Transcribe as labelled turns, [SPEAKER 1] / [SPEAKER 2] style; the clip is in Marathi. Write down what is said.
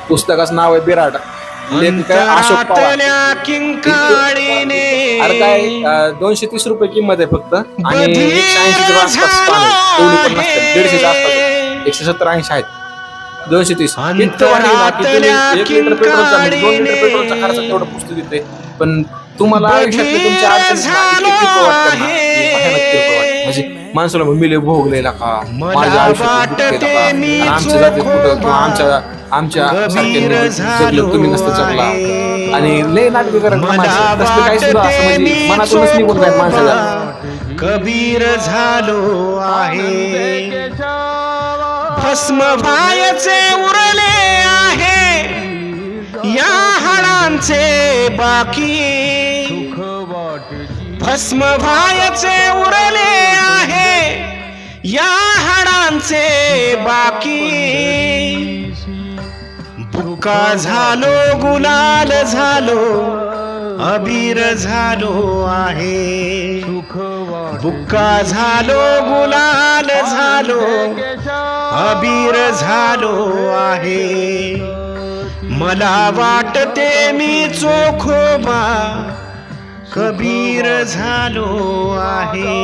[SPEAKER 1] पुस्तकाचं नाव आहे बिराड, लेखक आहे अशोक पवार. अरे काय 230 रुपये किंमत आहे फक्त, आणि 180च्या आसपास पान आहे, एवढी पण नसते, 150च्या आसपास, 170-80 आहेत. 230 इतकं भारी ना की तुम्ही 1 लिटर पेट्रोलचा म्हणजे 2 लिटर पेट्रोलचा खर्च तेवढं पुस्तक देते, पण तुम्हाला आयुष्यातले तुमच्या अडचणी वाटतात ना, भयानक किरकोळ वाटतं. म्हणजे माणसाला मिले भोगलेला का माझ्या आयुष्यात आणि आमच्या जातीत कुठं किंवा आमच्या सारख्यांनी जगलं, तुम्ही नसतं जगला, आणि लय नाटक करत काही सुद्धा असं म्हणजे मनातूनच निघून जाईल माणसाला.
[SPEAKER 2] कबीर झालो आहे, भस्म व्हायचे उरले आहे, या हाडांचे बाकी भस्म व्हायचे उरले आहे, या हाडांचे बाकी. बुक्का झालो, गुलाल झालो, अबीर झालो आहे. बुक्का झालो, गुलाल झालो, अबीर झालो आहे. मला वाटते मी चोखोबा कबीर झालो आहे.